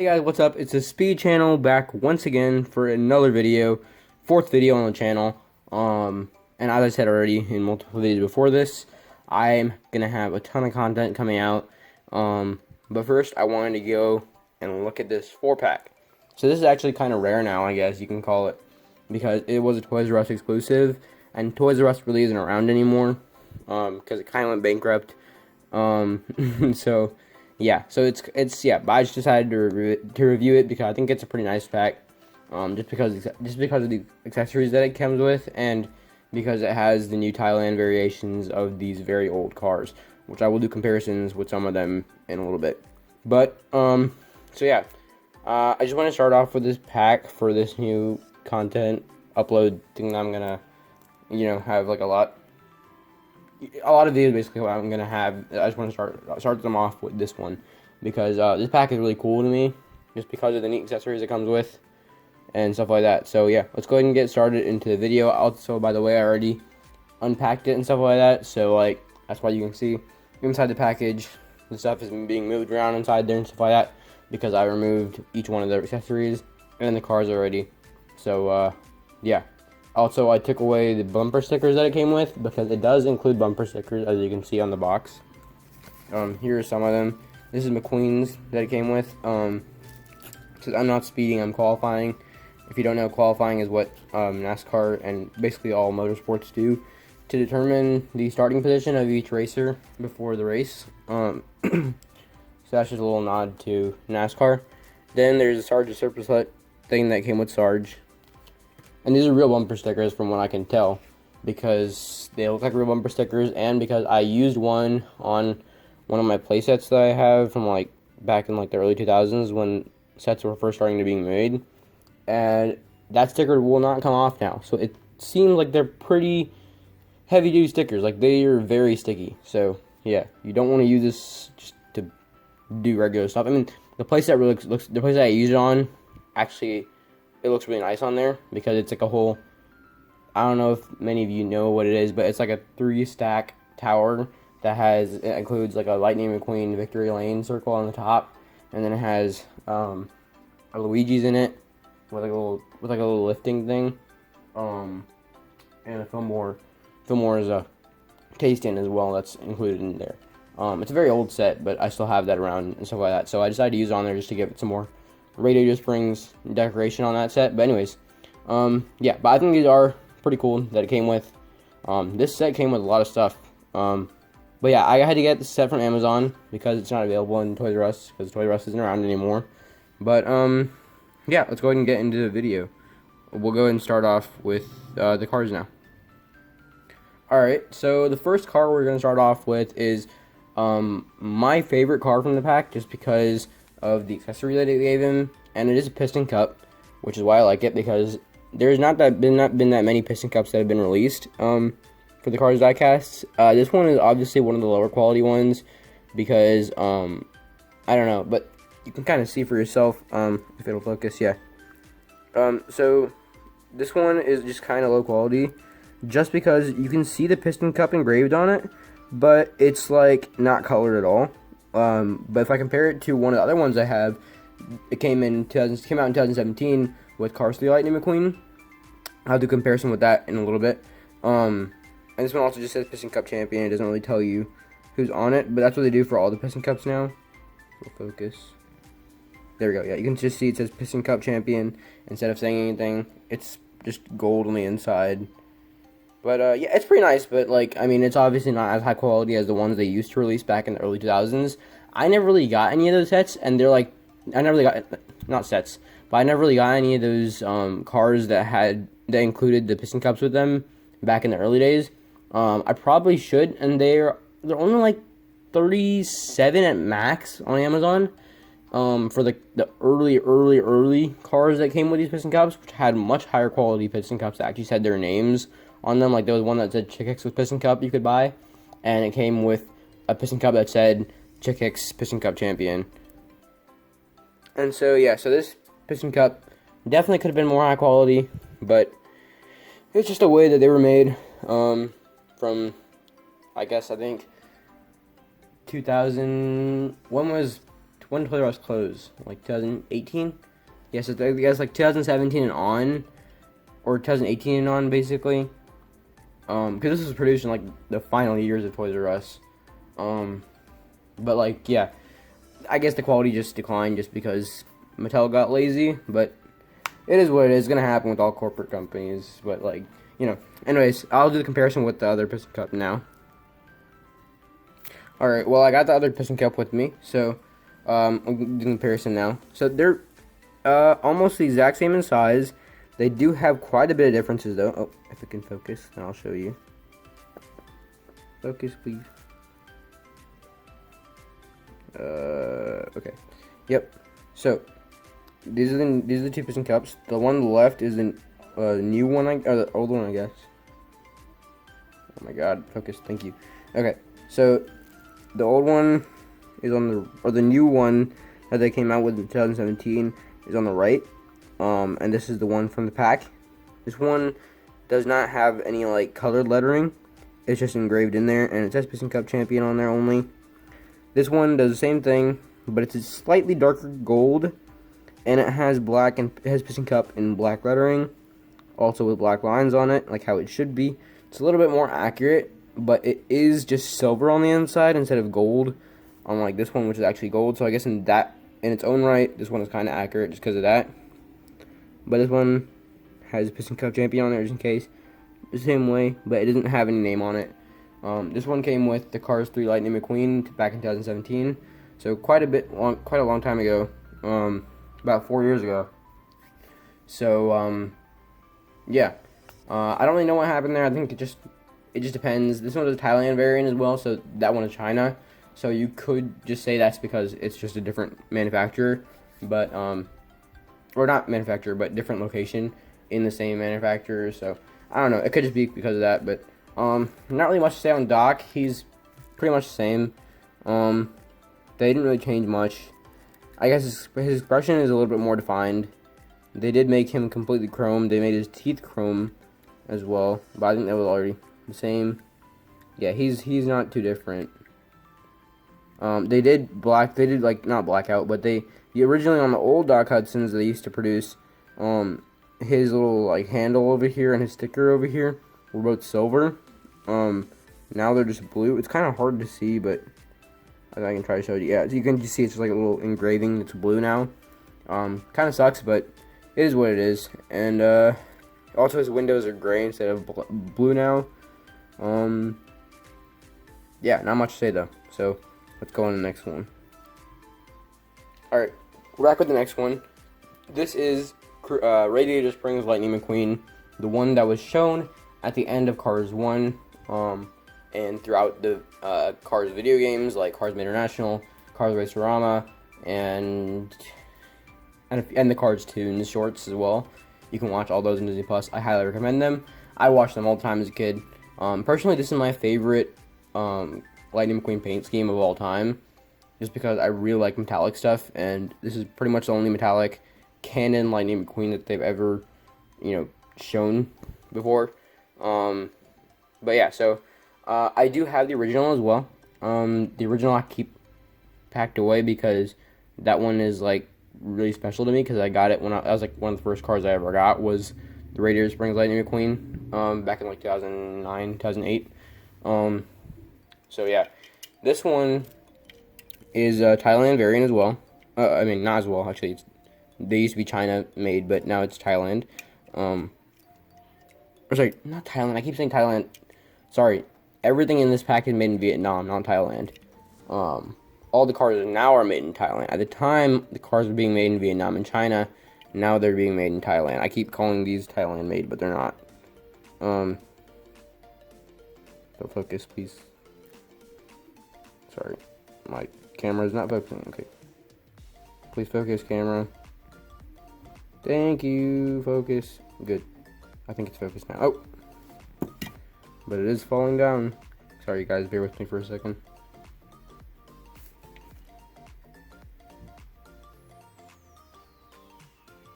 Hey guys, what's up? It's the Speed Channel back once again for another video, fourth video on the channel. And as I said already in multiple videos before this, I'm gonna have a ton of content coming out. But first, I wanted to go and look at this 4-pack. So this is actually kind of rare now, I guess you can call it, because it was a Toys R Us exclusive, and Toys R Us really isn't around anymore, because it kind of went bankrupt. So. Yeah, so it's but I just decided to review it because I think it's a pretty nice pack, just because of the accessories that it comes with, and because it has the new Thailand variations of these very old cars, which I will do comparisons with some of them in a little bit. But so yeah, I just want to start off with this pack for this new content upload thing that I'm gonna, have like a lot of videos basically what I'm gonna have. I just want to start them off with this one because this pack is really cool to me, just because of the neat accessories it comes with and stuff like that. So yeah, let's go ahead and get started into the video. Also, by the way, I already unpacked it and stuff like that, so like that's why you can see inside the package the stuff is being moved around inside there and stuff like that, because I removed each one of the accessories and the cars already. So yeah. Also, I took away the bumper stickers that it came with, because it does include bumper stickers, as you can see on the box. Here are some of them. This is McQueen's that it came with. It says, "I'm not speeding, I'm qualifying." If you don't know, qualifying is what NASCAR and basically all motorsports do to determine the starting position of each racer before the race. So that's just a little nod to NASCAR. Then there's a Sarge surplus thing that came with Sarge. And these are real bumper stickers from what I can tell, because they look like real bumper stickers, and because I used one on one of my playsets that I have from like back in like the early 2000s when sets were first starting to being made, and that sticker will not come off now. So it seems like they're pretty heavy duty stickers, like they are very sticky. So yeah, you don't want to use this just to do regular stuff. I mean, the playset the playset I use it on, actually, it looks really nice on there, because it's like a whole, I don't know if many of you know what it is, but it's like a 3-stack tower that it includes like a Lightning McQueen Victory Lane circle on the top, and then it has a Luigi's in it with like a little lifting thing, and a Fillmore is a taste in as well that's included in there. It's a very old set, but I still have that around and stuff like that, so I decided to use it on there just to give it some more Radiator Springs decoration on that set. But anyways, yeah, but I think these are pretty cool that it came with. This set came with a lot of stuff. But yeah, I had to get this set from Amazon because it's not available in Toys R Us, because Toys R Us isn't around anymore. But yeah, let's go ahead and get into the video. We'll go ahead and start off with the cars now. Alright, so the first car we're going to start off with is my favorite car from the pack, just because of the accessory that it gave him, and it is a Piston Cup, which is why I like it, because there's not been that many Piston Cups that have been released for the cars diecasts. This one is obviously one of the lower quality ones, because I don't know, but you can kind of see for yourself if it'll focus. Yeah. So this one is just kind of low quality, just because you can see the Piston Cup engraved on it, but it's like not colored at all. But if I compare it to one of the other ones I have, it came out in 2017 with Cars 3 Lightning McQueen. I'll do a comparison with that in a little bit. And this one also just says Piston Cup Champion. It doesn't really tell you who's on it, but that's what they do for all the Piston Cups now. We'll focus. There we go. Yeah, you can just see it says Piston Cup Champion instead of saying anything. It's just gold on the inside. But yeah, it's pretty nice, but like, I mean, it's obviously not as high quality as the ones they used to release back in the early 2000s. I never really got any of those sets, and they're like, I never really got, not sets, but I never really got any of those cars that included the Piston Cups with them back in the early days. I probably should, and they're only like 37 at max on Amazon for the early cars that came with these Piston Cups, which had much higher quality Piston Cups that actually said their names on them. Like, there was one that said Chick Hicks with Piston Cup you could buy, and it came with a Piston Cup that said Chick Hicks Piston Cup Champion. And so yeah, so this Piston Cup definitely could have been more high quality, but it's just a way that they were made from, I think 2000, when was when Toys R Us closed? Like 2018? Yes, I guess like 2017 and on, or 2018 and on, basically. Because this was produced in like the final years of Toys R Us. But like, yeah, I guess the quality just declined just because Mattel got lazy. But it is what it is. It's gonna happen with all corporate companies. But like, you know. Anyways, I'll do the comparison with the other Piston Cup now. All right. Well, I got the other Piston Cup with me, so I'll do the comparison now. So they're almost the exact same in size. They do have quite a bit of differences, though. Oh, if it can focus, then I'll show you. Focus, please. Okay. Yep. So these are the two Piston Cups. The one on the left is the new one, or the old one, I guess. Oh my God, focus. Thank you. Okay. So the old one is on the, or the new one that they came out with in 2017 is on the right. And this is the one from the pack. This one does not have any like colored lettering. It's just engraved in there, and it says Piston Cup Champion on there only. This one does the same thing, but it's a slightly darker gold, and it has black, and it has Piston Cup in black lettering, also with black lines on it, like how it should be. It's a little bit more accurate, but it is just silver on the inside instead of gold, unlike this one, which is actually gold. So I guess in its own right, this one is kind of accurate just because of that. But this one has Piston Cup Champion on there just in case. The same way, but it doesn't have any name on it. This one came with the Cars 3 Lightning McQueen back in 2017. So quite a long time ago. About 4 years ago. So yeah. I don't really know what happened there. I think it just depends. This one is a Thailand variant as well, so that one is China. So you could just say that's because it's just a different manufacturer, but or not manufacturer, but different location in the same manufacturer. So I don't know. It could just be because of that, but not really much to say on Doc. He's pretty much the same. They didn't really change much. I guess his expression is a little bit more defined. They did make him completely chrome. They made his teeth chrome as well, but I think that was already the same. Yeah, he's not too different. They did like not blackout, but originally on the old Doc Hudsons they used to produce his little like handle over here and his sticker over here were both silver. Now they're just blue. It's kind of hard to see, but I can try to show you. Yeah, so you can just see it's just like a little engraving. It's blue now. Kind of sucks, but it is what it is. And also his windows are gray instead of blue now. Yeah, not much to say though. So let's go on to the next one. Alright, we're back with the next one. This is Radiator Springs Lightning McQueen, the one that was shown at the end of Cars 1, and throughout the Cars video games like Cars International, Cars Racerama, and the Cars Tunes shorts as well. You can watch all those in Disney Plus. I highly recommend them. I watched them all the time as a kid. Personally, this is my favorite Lightning McQueen paint scheme of all time, just because I really like metallic stuff, and this is pretty much the only metallic canon Lightning McQueen that they've ever, shown before. But yeah, so I do have the original as well. The original I keep packed away because that one is like really special to me because I got it when I was like one of the first cars I ever got was the Radiator Springs Lightning McQueen back in like 2009, 2008. So yeah, this one is a Thailand variant as well. I mean, not as well, actually. They used to be China made, but now it's Thailand. Or sorry, not Thailand. I keep saying Thailand. Sorry. Everything in this pack is made in Vietnam, not Thailand. All the cars now are made in Thailand. At the time, the cars were being made in Vietnam and China. Now they're being made in Thailand. I keep calling these Thailand made, but they're not. So focus, please. Sorry. My camera is not focusing. Okay. Please focus, camera. Thank you. Focus. Good. I think it's focused now. Oh! But it is falling down. Sorry, guys. Bear with me for a second.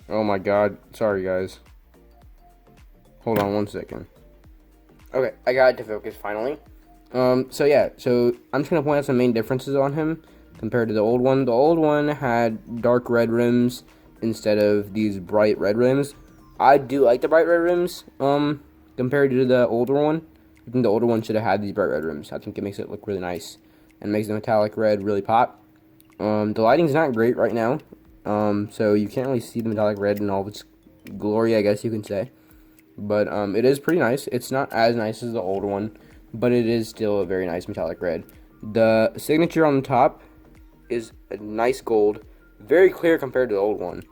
Oh my god. Sorry, guys. Hold on one second. Okay, I got it to focus finally. So yeah, so I'm just going to point out some main differences on him compared to the old one. The old one had dark red rims instead of these bright red rims. I do like the bright red rims compared to the older one. I think the older one should have had these bright red rims. I think it makes it look really nice and makes the metallic red really pop. The lighting's not great right now, so you can't really see the metallic red in all of its glory, I guess you can say. But it is pretty nice. It's not as nice as the older one, but it is still a very nice metallic red. The signature on the top is a nice gold, very clear compared to the old one.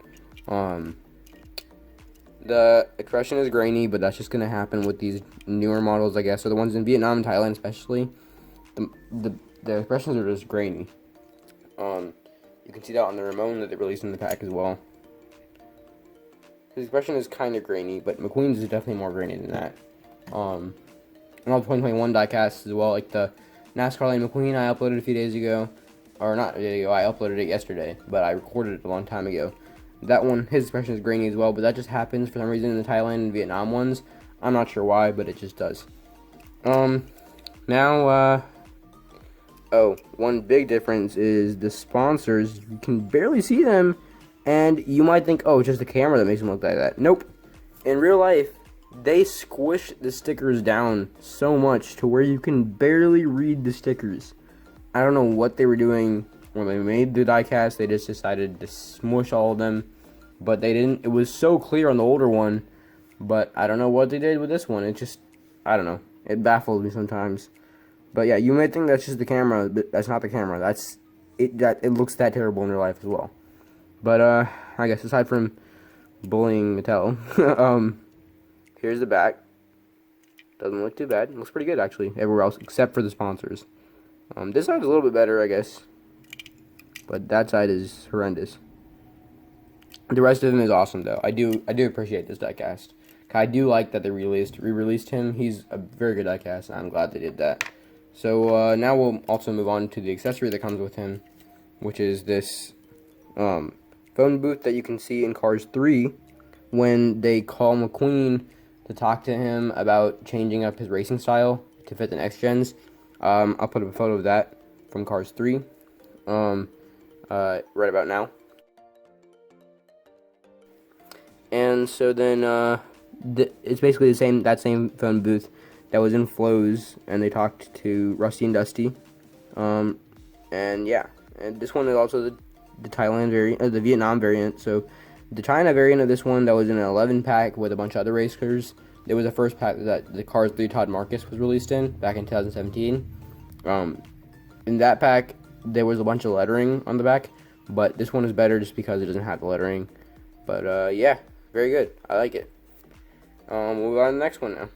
The expression is grainy, but that's just going to happen with these newer models, I guess. So the ones in Vietnam and Thailand especially, the expressions are just grainy. You can see that on the Ramon that they released in the pack as well. His expression is kind of grainy, but McQueen's is definitely more grainy than that. And all the 2021 diecasts as well, like the NASCAR Lane McQueen I uploaded a few days ago. Or not a day ago, I uploaded it yesterday, but I recorded it a long time ago. That one, his expression is grainy as well, but that just happens for some reason in the Thailand and Vietnam ones. I'm not sure why, but it just does. One big difference is the sponsors. You can barely see them, and you might think, oh, it's just the camera that makes them look like that. Nope. In real life, they squish the stickers down so much to where you can barely read the stickers. I don't know what they were doing when they made the diecast. They just decided to smush all of them, but they didn't. It was so clear on the older one, but I don't know what they did with this one. It just, I don't know. It baffles me sometimes. But yeah, you may think that's just the camera, but that's not the camera. That's it. That it looks that terrible in real life as well. But I guess aside from bullying Mattel, here's the back. Doesn't look too bad. It looks pretty good actually. Everywhere else except for the sponsors. This side's a little bit better, I guess. But that side is horrendous. The rest of him is awesome though. I do appreciate this diecast. I do like that they re-released him. He's a very good diecast, and I'm glad they did that. So now we'll also move on to the accessory that comes with him, which is this phone booth that you can see in Cars 3 when they call McQueen to talk to him about changing up his racing style to fit the next gens. I'll put up a photo of that from Cars 3 right about now. And so then it's basically that same phone booth that was in Flo's, and they talked to Rusty and Dusty. And yeah, and this one is also the Thailand variant, the Vietnam variant. So the China variant of this one that was in an 11 pack with a bunch of other racers. It was the first pack that the Cars 3 Todd Marcus was released in back in 2017. In that pack, there was a bunch of lettering on the back, but this one is better just because it doesn't have the lettering. But yeah, very good. I like it. We'll move on to the next one now.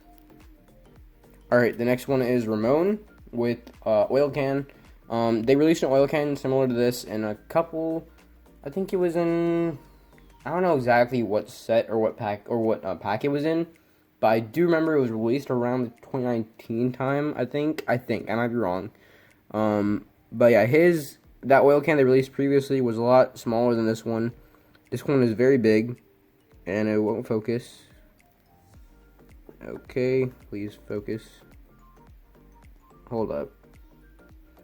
Alright, the next one is Ramon with oil can. They released an oil can similar to this in a couple, I think it was in, I don't know exactly what set or what pack pack it was in, but I do remember it was released around the 2019 time, I think, I might be wrong. But yeah, that oil can they released previously was a lot smaller than this one. This one is very big, and it won't focus. Okay, please focus. Hold up.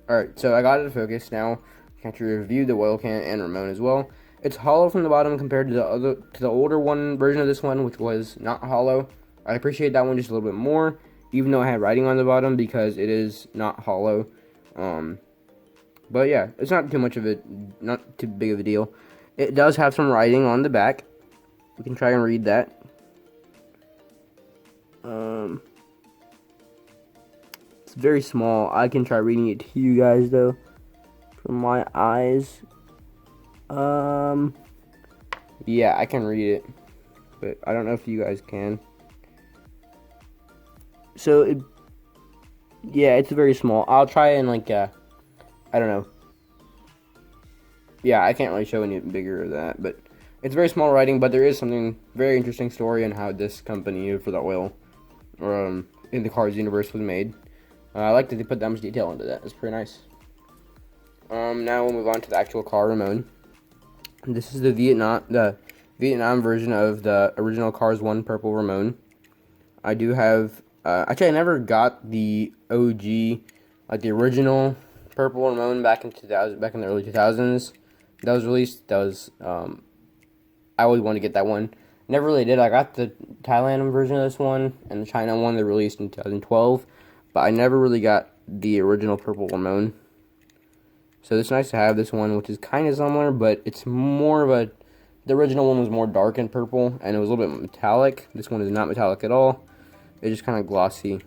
Alright, so I got it to focus now. I can review the oil can and Ramon as well. It's hollow from the bottom compared to the older one version of this one, which was not hollow. I appreciate that one just a little bit more, even though I had writing on the bottom because it is not hollow. But yeah, it's not too much of it, not too big of a deal. It does have some writing on the back. We can try and read that. It's very small. I can try reading it to you guys though, from my eyes. Yeah, I can read it, but I don't know if you guys can. So yeah, it's very small. I'll try and I don't know. Yeah, I can't really show any bigger of that, but it's very small writing, but there is something very interesting story on how this company for the oil, in the Cars universe was made. I like that they put that much detail into that. It's pretty nice. Now we'll move on to the actual car Ramon. This is the Vietnam version of the original Cars 1 purple Ramon. I do have, actually I never got the OG, like the original Purple Ramon back in 2000, back in the early 2000s. That was released. That was I always wanted to get that one. Never really did. I got the Thailand version of this one and the China one that released in 2012, but I never really got the original Purple Ramon. So it's nice to have this one, which is kind of similar, but it's more of a... The original one was more dark and purple, and it was a little bit metallic. This one is not metallic at all. It's just kind of glossy.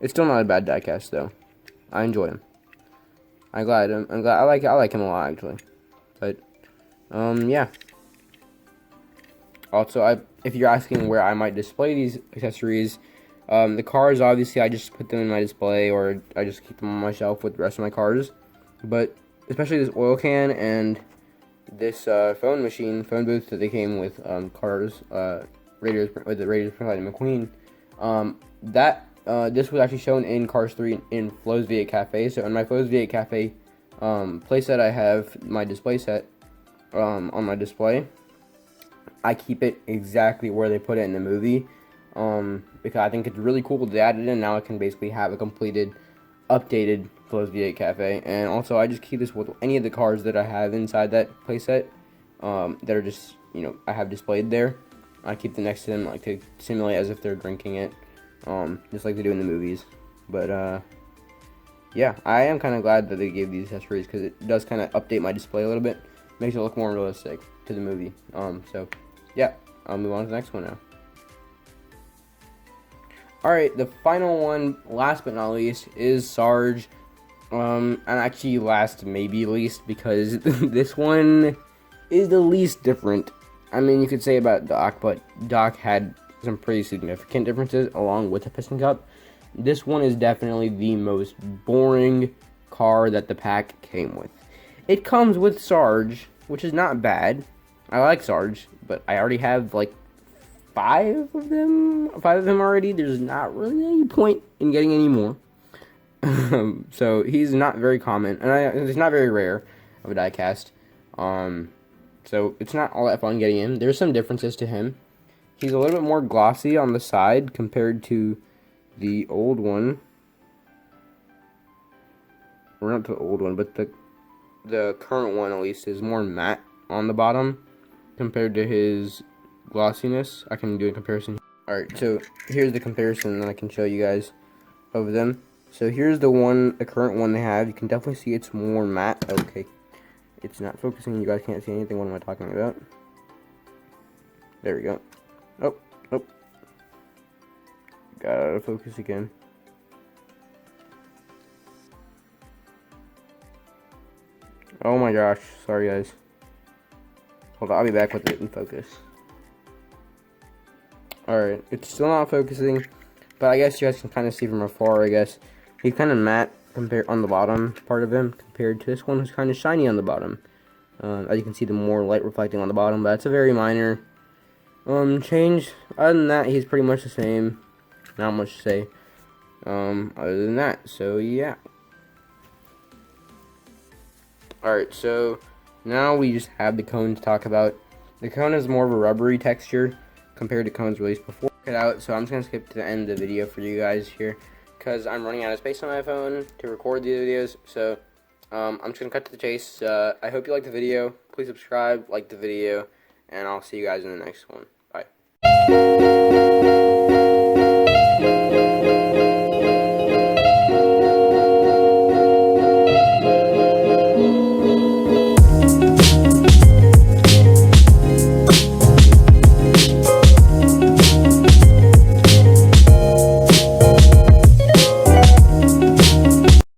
It's still not a bad diecast, though. I enjoy him. I'm glad. I like him a lot, actually. But yeah. Also, if you're asking where I might display these accessories, the cars, obviously, I just put them in my display, or I just keep them on my shelf with the rest of my cars. But especially this oil can and this phone booth that they came with cars, Radiator Springs and McQueen. This was actually shown in Cars 3 in Flo's V8 Cafe. So in my Flo's V8 Cafe playset, I have my display set on my display. I keep it exactly where they put it in the movie because I think it's really cool that they added it in. Now I can basically have a completed, updated Flo's V8 Cafe. And also I just keep this with any of the cars that I have inside that playset that are just, I have displayed there. I keep them next to them like to simulate as if they're drinking it. Just like they do in the movies. But yeah, I am kind of glad that they gave these accessories because it does kind of update my display a little bit, makes it look more realistic to the movie. So yeah, I'll move on to the next one now. Alright, the final one, last but not least, is Sarge. And actually last, maybe least, because this one is the least different. I mean, you could say about Doc, but Doc had some pretty significant differences along with the Piston Cup. This one is definitely the most boring car that the pack came with. It comes with Sarge, which is not bad. I like Sarge, but I already have like five of them already. There's not really any point in getting any more. So he's not very common, and it's not very rare of a diecast. So it's not all that fun getting him. There's some differences to him. He's a little bit more glossy on the side compared to the old one. Or not the old one, but the current one at least is more matte on the bottom compared to his glossiness. I can do a comparison. Alright, so here's the comparison that I can show you guys of them. So here's the current one they have. You can definitely see it's more matte. Okay, it's not focusing. You guys can't see anything. What am I talking about? There we go. Oh. Got out of focus again. Oh my gosh. Sorry, guys. Hold on, I'll be back with it in focus. Alright, it's still not focusing, but I guess you guys can kind of see from afar, I guess. He's kind of matte compared on the bottom part of him compared to this one who's kind of shiny on the bottom. As you can see, the more light reflecting on the bottom, but that's a very minor change. Other than that, he's pretty much the same. Not much to say other than that. So yeah. Alright, so now we just have the cone to talk about. The cone is more of a rubbery texture compared to cones released before. Check it out. So I'm just gonna skip to the end of the video for you guys here because I'm running out of space on my phone to record these videos. So I'm just gonna cut to the chase. I hope you liked the video. Please subscribe, like the video, and I'll see you guys in the next one. Bye.